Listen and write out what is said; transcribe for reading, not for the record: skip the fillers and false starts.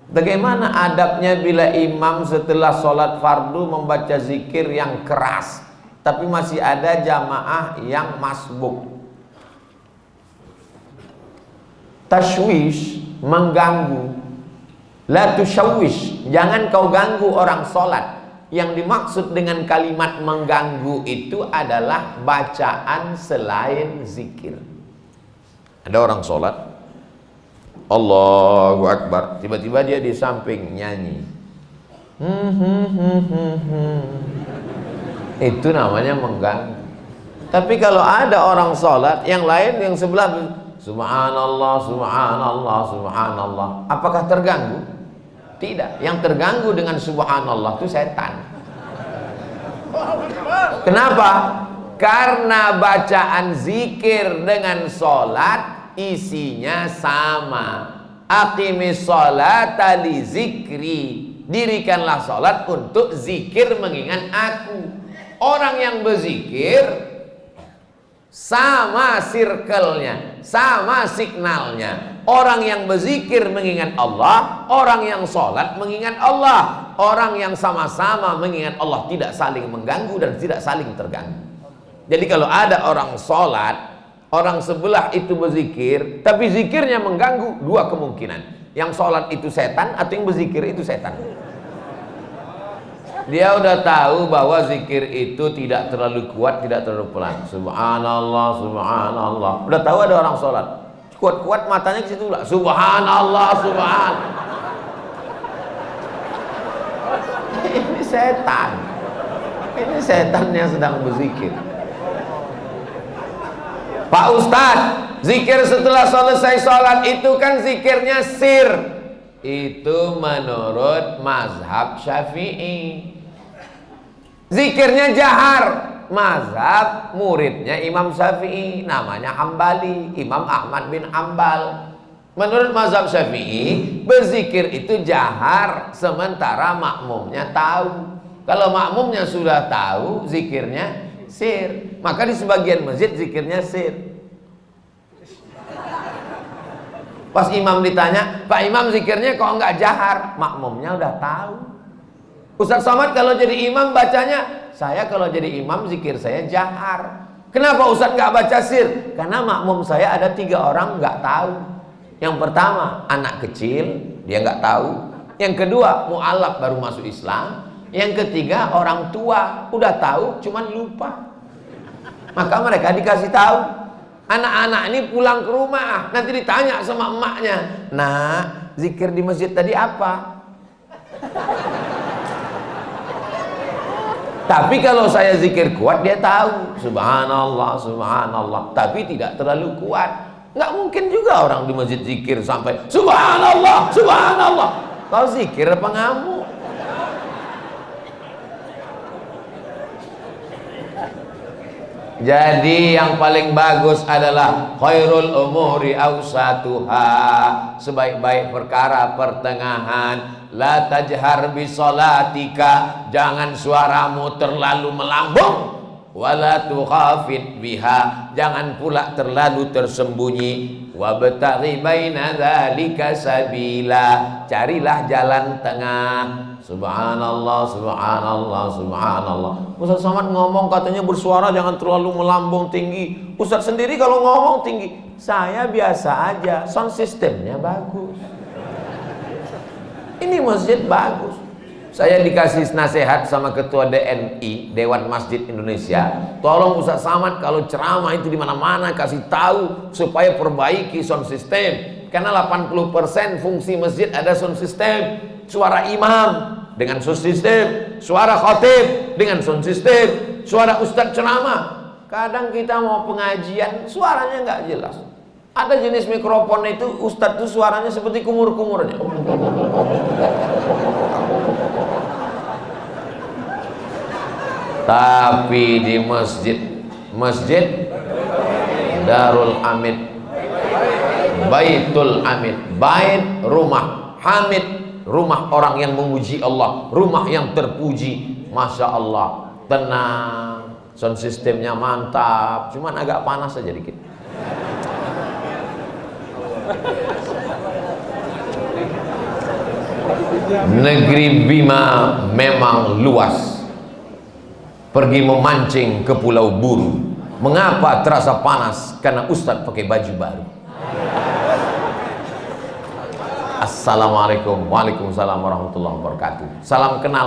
Bagaimana adabnya bila imam setelah sholat fardu membaca zikir yang keras, tapi masih ada jamaah yang masbuk? Tashwish, mengganggu. La tushawwish, jangan kau ganggu orang sholat. Yang dimaksud dengan kalimat mengganggu itu adalah bacaan selain zikir. Ada orang sholat, Allahu Akbar, tiba-tiba dia di samping nyanyi. Itu namanya mengganggu. Tapi kalau ada orang sholat, yang lain yang sebelah subhanallah, subhanallah, subhanallah, apakah terganggu? Tidak. Yang terganggu dengan subhanallah itu setan. Kenapa? Karena bacaan zikir dengan sholat isinya sama. Aqimis sholata li zikri, dirikanlah sholat untuk zikir mengingat aku. Orang yang berzikir sama circle-nya, sama signalnya. Orang yang berzikir mengingat Allah, orang yang sholat mengingat Allah. Orang yang sama-sama mengingat Allah, tidak saling mengganggu dan tidak saling terganggu. Jadi kalau ada orang sholat, orang sebelah itu berzikir, tapi zikirnya mengganggu, dua kemungkinan. Yang sholat itu setan atau yang berzikir itu setan. Dia udah tahu bahwa zikir itu tidak terlalu kuat, tidak terlalu pelan. Subhanallah, subhanallah. Udah tahu ada orang sholat, kuat-kuat matanya ke situ lah. Subhanallah, subhanallah. Ini setan. Ini setan yang sedang berzikir. Pak Ustadz, zikir setelah selesai sholat itu kan zikirnya sir. Itu menurut mazhab Syafi'i. Zikirnya jahar, mazhab muridnya Imam Syafi'i, namanya Hambali, Imam Ahmad bin Hambal. Menurut mazhab Syafi'i, berzikir itu jahar sementara makmumnya tahu. Kalau makmumnya sudah tahu, zikirnya sir. Maka di sebagian masjid zikirnya sir. Pas imam ditanya, Pak Imam zikirnya kok enggak jahar? Makmumnya udah tahu. Ustaz Somad kalau jadi imam bacanya, saya kalau jadi imam zikir saya jahar. Kenapa Ustaz nggak baca sir? Karena makmum saya ada 3 orang nggak tahu. Yang pertama anak kecil, dia nggak tahu. Yang kedua mu'alaf baru masuk Islam. Yang ketiga orang tua udah tahu cuman lupa. Maka mereka dikasih tahu. Anak-anak ini pulang ke rumah, nanti ditanya sama emaknya, nah zikir di masjid tadi apa? Tapi kalau saya zikir kuat, dia tahu subhanallah, subhanallah, tapi tidak terlalu kuat. Nggak mungkin juga orang di masjid zikir sampai subhanallah, subhanallah. Kau zikir apa ngamuk? Jadi yang paling bagus adalah khairul umuri awsatuha, sebaik-baik perkara pertengahan. La tajhar bi sholatika, jangan suaramu terlalu melambung. Wala tukhafit biha, jangan pula terlalu tersembunyi. Wabtaghi baina dzalika sabila, carilah jalan tengah. Subhanallah, subhanallah, subhanallah. Ustaz Somad ngomong katanya bersuara jangan terlalu melambung tinggi. Ustaz sendiri kalau ngomong tinggi, saya biasa aja, sound systemnya bagus. Ini masjid bagus. Saya dikasih nasihat sama ketua DNI, Dewan Masjid Indonesia. Tolong Ustaz Somad kalau ceramah itu di mana-mana kasih tahu supaya perbaiki sound system. Karena 80% fungsi masjid ada sound system. Suara imam dengan sound system, suara khatib dengan sound system, suara ustadz ceramah. Kadang kita mau pengajian suaranya nggak jelas. Ada jenis mikrofon itu ustadz tuh suaranya seperti kumur-kumurnya. Tapi di masjid Darul Hamid, Baitul Hamid, bait rumah, Hamid rumah orang yang memuji Allah, rumah yang terpuji. Masya Allah, tenang, sound systemnya mantap, cuman agak panas aja dikit. Negeri Bima memang luas. Pergi memancing ke Pulau Buru. Mengapa terasa panas? Karena Ustadz pakai baju baru. Assalamualaikum. Waalaikumsalam warahmatullahi wabarakatuh. Salam kenal.